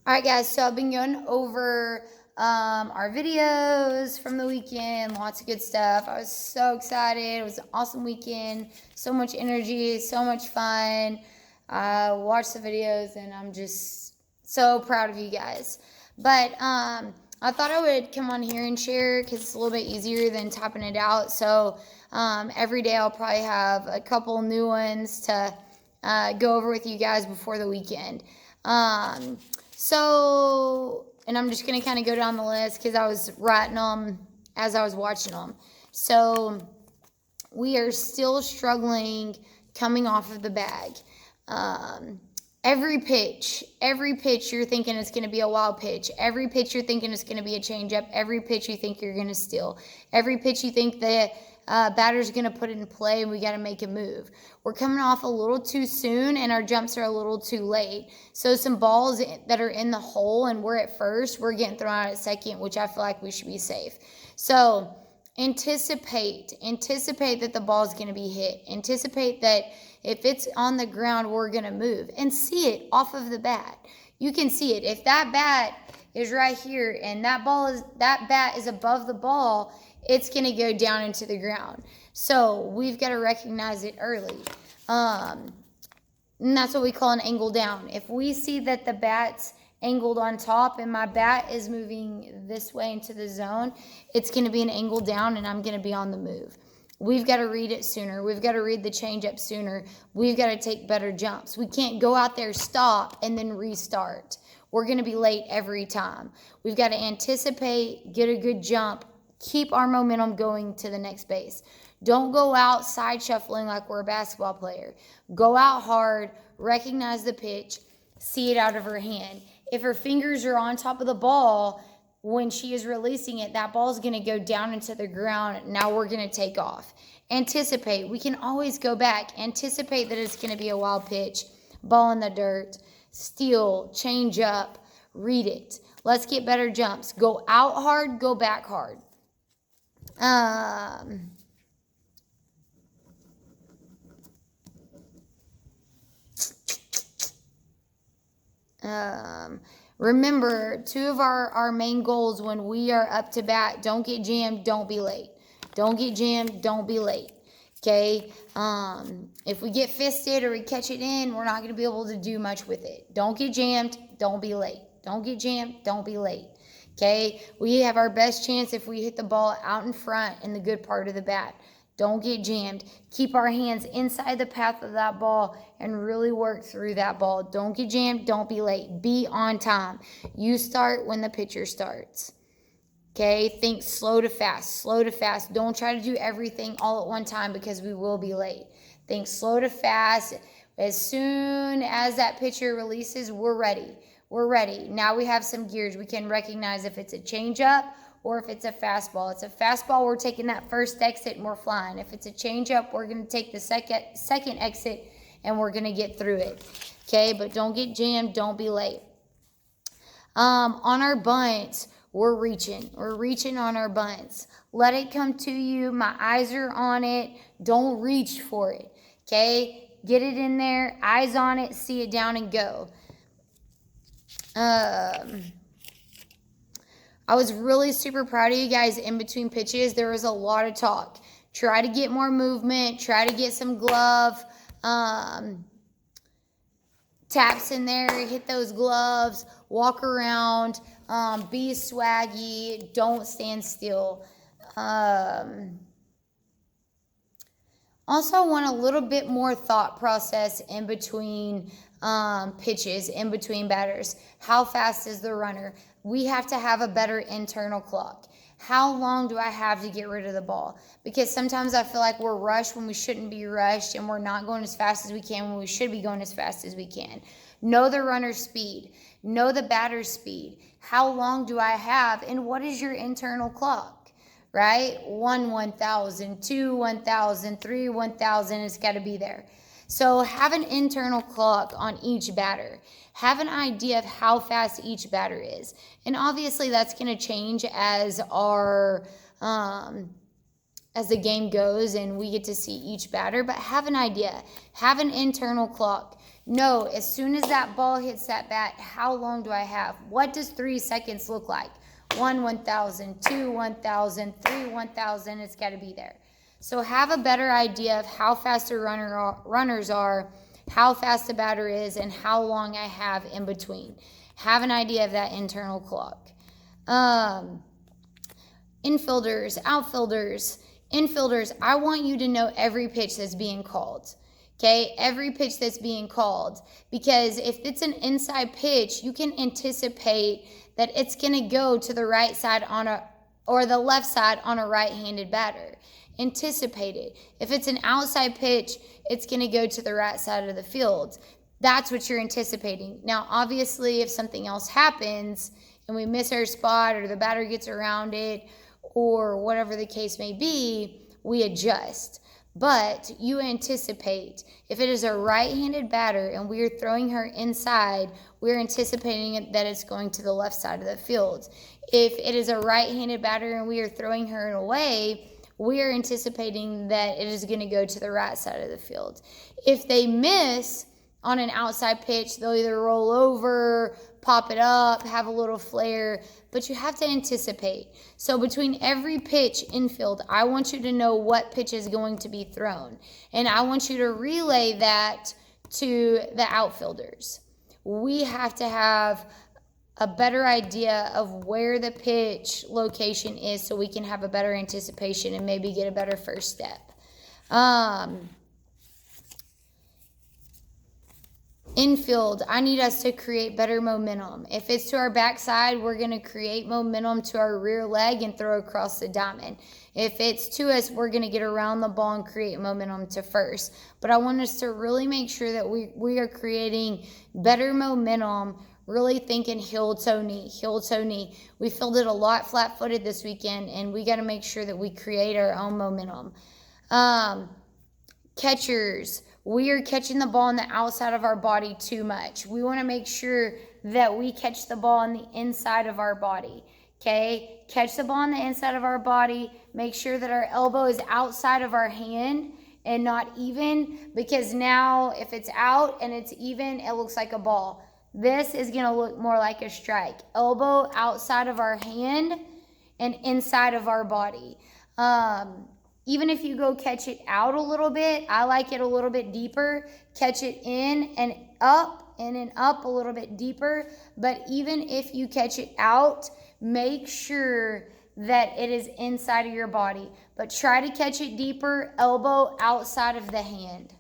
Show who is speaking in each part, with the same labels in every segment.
Speaker 1: All right, guys, so I've been going over our videos from the weekend, lots of good stuff. I was so excited. It was an awesome weekend, so much energy, so much fun. I watched the videos, and I'm just so proud of you guys. But I thought I would come on here and share because it's a little bit easier than typing it out. So every day I'll probably have a couple new ones to go over with you guys before the weekend. And I'm just going to kind of go down the list because I was writing them as I was watching them. So, we are still struggling coming off of the bag. Every pitch you're thinking it's going to be a wild pitch. Every pitch you're thinking it's going to be a changeup. Every pitch you think you're going to steal. Every pitch you think the batter's going to put it in play and we got to make a move. We're coming off a little too soon and our jumps are a little too late. So some balls that are in the hole and we're at first, we're getting thrown out at second, which I feel like we should be safe. So anticipate that the ball is going to be hit. Anticipate that if it's on the ground, we're going to move and see it off of the bat. You can see it. If that bat is right here and that bat is above the ball, it's going to go down into the ground. So we've got to recognize it early. And that's what we call an angle down. If we see that the bat's angled on top and my bat is moving this way into the zone, it's going to be an angle down and I'm going to be on the move. We've got to read it sooner. We've got to read the changeup sooner. We've got to take better jumps. We can't go out there, stop, and then restart. We're going to be late every time. We've got to anticipate, get a good jump, keep our momentum going to the next base. Don't go out side shuffling like we're a basketball player. Go out hard, recognize the pitch, see it out of her hand. If her fingers are on top of the ball when she is releasing it, that ball is going to go down into the ground. Now we're going to take off. Anticipate. We can always go back. Anticipate that it's going to be a wild pitch, ball in the dirt, steal, change up, read it. Let's get better jumps. Go out hard, go back hard. Remember, two of our main goals when we are up to bat: don't get jammed, don't be late. Don't get jammed, don't be late. Okay? If we get fisted or we catch it in, we're not going to be able to do much with it. Don't get jammed, don't be late. Don't get jammed, don't be late. Okay? We have our best chance if we hit the ball out in front in the good part of the bat. Don't get jammed. Keep our hands inside the path of that ball and really work through that ball. Don't get jammed. Don't be late. Be on time. You start when the pitcher starts. Okay? Think slow to fast. Slow to fast. Don't try to do everything all at one time because we will be late. Think slow to fast. As soon as that pitcher releases, we're ready. We're ready. Now we have some gears. We can recognize if it's a changeup or if it's a fastball. It's a fastball, we're taking that first exit and we're flying. If it's a changeup, we're going to take the second exit and we're going to get through it. Okay, but don't get jammed, don't be late. On our bunts, we're reaching. We're reaching on our bunts. Let it come to you. My eyes are on it. Don't reach for it. Okay, get it in there, eyes on it, see it down and go. I was really super proud of you guys in between pitches. There was a lot of talk. Try to get more movement. Try to get some glove taps in there. Hit those gloves. Walk around. Be swaggy. Don't stand still. Also, I want a little bit more thought process in between pitches, in between batters. How fast is the runner? We have to have a better internal clock. How long do I have to get rid of the ball? Because sometimes I feel like we're rushed when we shouldn't be rushed, and we're not going as fast as we can when we should be going as fast as we can. Know the runner's speed. Know the batter's speed. How long do I have, and what is your internal clock? Right? 1, 1,000, 2, 1,000, 3, 1,000. It's got to be there. So have an internal clock on each batter. Have an idea of how fast each batter is. And obviously that's going to change as as the game goes and we get to see each batter, but have an idea. Have an internal clock. Know as soon as that ball hits that bat, how long do I have? What does 3 seconds look like? 1, 1,000, 2, 1,000, 3, 1,000. It's got to be there. So have a better idea of how fast the runners are, how fast the batter is, and how long I have in between. Have an idea of that internal clock. Infielders, outfielders, infielders, I want you to know every pitch that's being called. Okay, every pitch that's being called. Because if it's an inside pitch, you can anticipate that it's going to go to the right side or the left side on a right-handed batter. Anticipate it. If it's an outside pitch, it's going to go to the right side of the field. That's what you're anticipating. Now, obviously, if something else happens and we miss our spot or the batter gets around it or whatever the case may be, we adjust. But you anticipate. If it is a right-handed batter and we are throwing her inside, we're anticipating that it's going to the left side of the field. If it is a right-handed batter and we are throwing her away, we are anticipating that it is going to go to the right side of the field. If they miss on an outside pitch, they'll either roll over, pop it up, have a little flare, but you have to anticipate. So between every pitch infield, I want you to know what pitch is going to be thrown. And I want you to relay that to the outfielders. We have to have a better idea of where the pitch location is so we can have a better anticipation and maybe get a better first step. Infield, I need us to create better momentum. If it's to our backside, we're going to create momentum to our rear leg and throw across the diamond. If it's to us, we're going to get around the ball and create momentum to first. But I want us to really make sure that we are creating better momentum, really thinking heel, toe, knee, heel, toe, knee. We fielded a lot flat-footed this weekend, and we got to make sure that we create our own momentum. Catchers, we are catching the ball on the outside of our body too much. We want to make sure that we catch the ball on the inside of our body. Okay? Catch the ball on the inside of our body. Make sure that our elbow is outside of our hand and not even, because now if it's out and it's even, it looks like a ball. This is going to look more like a strike. Elbow outside of our hand and inside of our body. Even if you go catch it out a little bit, I like it a little bit deeper. Catch it in and then up a little bit deeper. But even if you catch it out, make sure that it is inside of your body. But try to catch it deeper, elbow outside of the hand.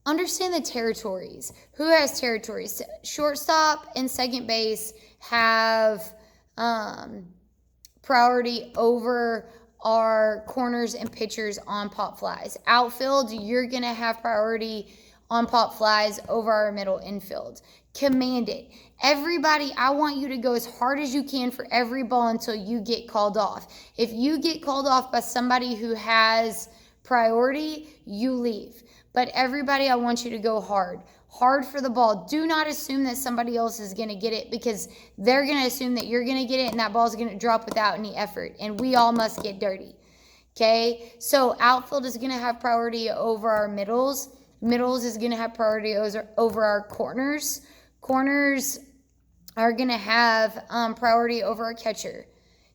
Speaker 1: Understand the territories. Who has territories? Shortstop and second base have priority over our corners and pitchers on pop flies. Outfield, you're going to have priority on pop flies over our middle infield. Command it. Everybody, I want you to go as hard as you can for every ball until you get called off. If you get called off by somebody who has priority, you leave. But everybody, I want you to go hard. Hard for the ball. Do not assume that somebody else is going to get it, because they're going to assume that you're going to get it and that ball's going to drop without any effort. And we all must get dirty. Okay? So outfield is going to have priority over our middles. Middles is going to have priority over our corners. Corners are going to have priority over our catcher.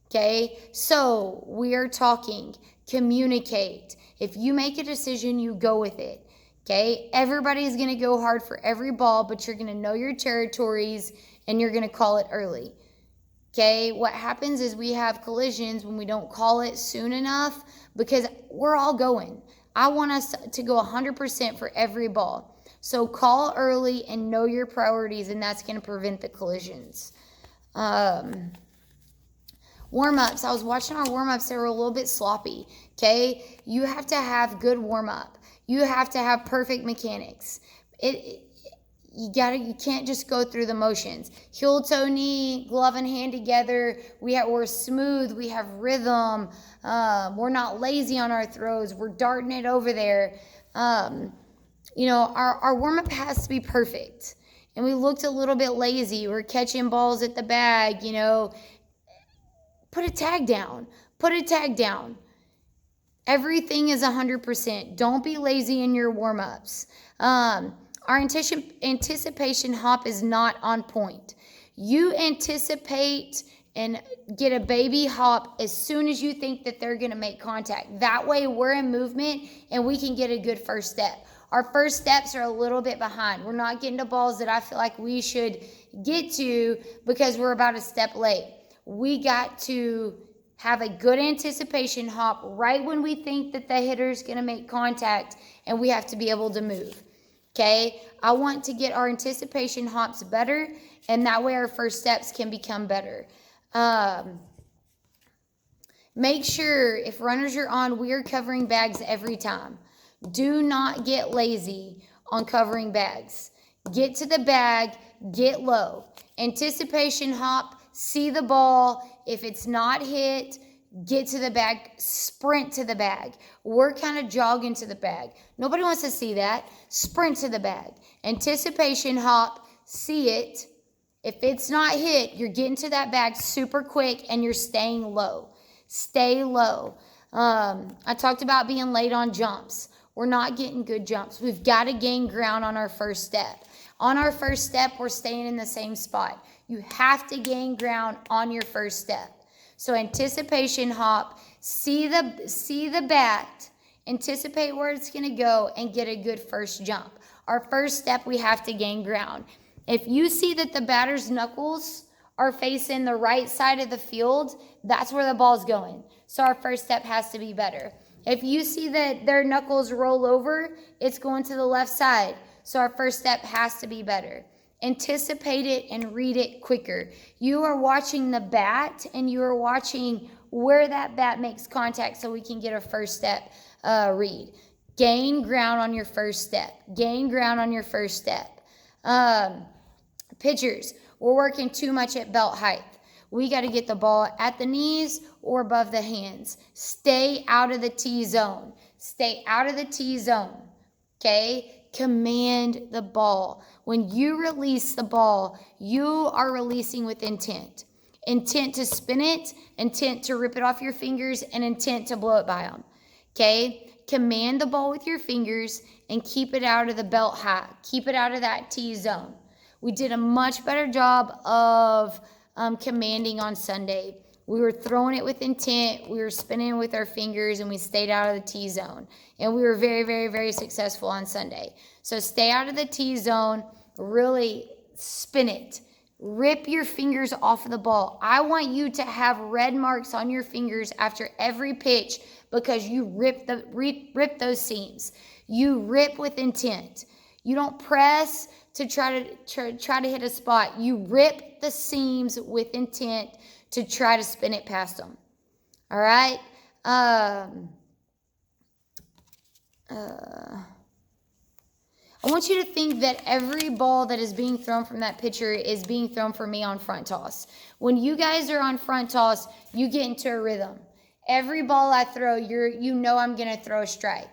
Speaker 1: Okay? So we are talking. Communicate. If you make a decision, you go with it. Okay, everybody's going to go hard for every ball, but you're going to know your territories and you're going to call it early. Okay, what happens is we have collisions when we don't call it soon enough, because we're all going. I want us to go 100% for every ball. So call early and know your priorities, and that's going to prevent the collisions. Warm-ups. I was watching our warm-ups. They were a little bit sloppy. Okay, you have to have good warm-up. You have to have perfect mechanics. You can't just go through the motions. Heel, toe, knee, glove and hand together. We're smooth. We have rhythm. We're not lazy on our throws. We're darting it over there. Our warm-up has to be perfect. And we looked a little bit lazy. We're catching balls at the bag. Put a tag down. Everything is 100%. Don't be lazy in your warm-ups. Our anticipation hop is not on point. You anticipate and get a baby hop as soon as you think that they're going to make contact. That way we're in movement and we can get a good first step. Our first steps are a little bit behind. We're not getting to balls that I feel like we should get to because we're about a step late. We got to have a good anticipation hop right when we think that the hitter's going to make contact, and we have to be able to move. Okay? I want to get our anticipation hops better, and that way our first steps can become better. Make sure if runners are on, we are covering bags every time. Do not get lazy on covering bags. Get to the bag, get low. Anticipation hop, see the ball. If it's not hit, get to the bag, sprint to the bag. We're kind of jogging to the bag. Nobody wants to see that. Sprint to the bag. Anticipation hop, see it. If it's not hit, you're getting to that bag super quick and you're staying low. Stay low. I talked about being late on jumps. We're not getting good jumps. We've got to gain ground on our first step. On our first step, we're staying in the same spot. You have to gain ground on your first step. So anticipation hop, see the bat, anticipate where it's going to go, and get a good first jump. Our first step, we have to gain ground. If you see that the batter's knuckles are facing the right side of the field, that's where the ball's going. So our first step has to be better. If you see that their knuckles roll over, it's going to the left side. So our first step has to be better. Anticipate it and read it quicker. You are watching the bat and you are watching where that bat makes contact so we can get a first step read. Gain ground on your first step. Gain ground on your first step. Pitchers, we're working too much at belt height. We got to get the ball at the knees or above the hands. Stay out of the T zone. Stay out of the T zone. Okay? Command the ball. When you release the ball, you are releasing with intent. Intent to spin it, intent to rip it off your fingers, and intent to blow it by them. Okay? Command the ball with your fingers and keep it out of the belt high. Keep it out of that T zone. We did a much better job of commanding on Sunday. We were throwing it with intent, we were spinning with our fingers, and we stayed out of the T zone. And we were very, very, very successful on Sunday. So stay out of the T zone, really spin it. Rip your fingers off of the ball. I want you to have red marks on your fingers after every pitch because you rip those seams. You rip with intent. You don't press to try to hit a spot. You rip the seams with intent to try to spin it past them. All right? I want you to think that every ball that is being thrown from that pitcher is being thrown for me on front toss. When you guys are on front toss, you get into a rhythm. Every ball I throw, you know I'm going to throw a strike.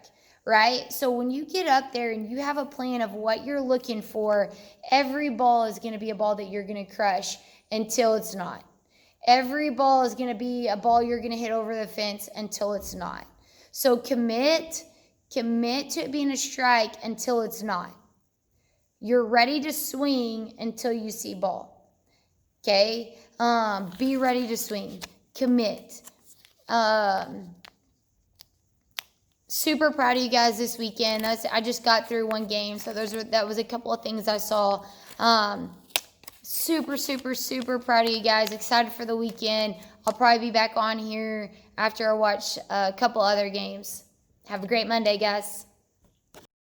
Speaker 1: Right? So when you get up there and you have a plan of what you're looking for, every ball is going to be a ball that you're going to crush until it's not. Every ball is going to be a ball you're going to hit over the fence until it's not. So commit to it being a strike until it's not. You're ready to swing until you see ball. Okay? Be ready to swing. Commit. Super proud of you guys this weekend. I just got through one game, so that was a couple of things I saw. Super, super, super proud of you guys. Excited for the weekend. I'll probably be back on here after I watch a couple other games. Have a great Monday, guys.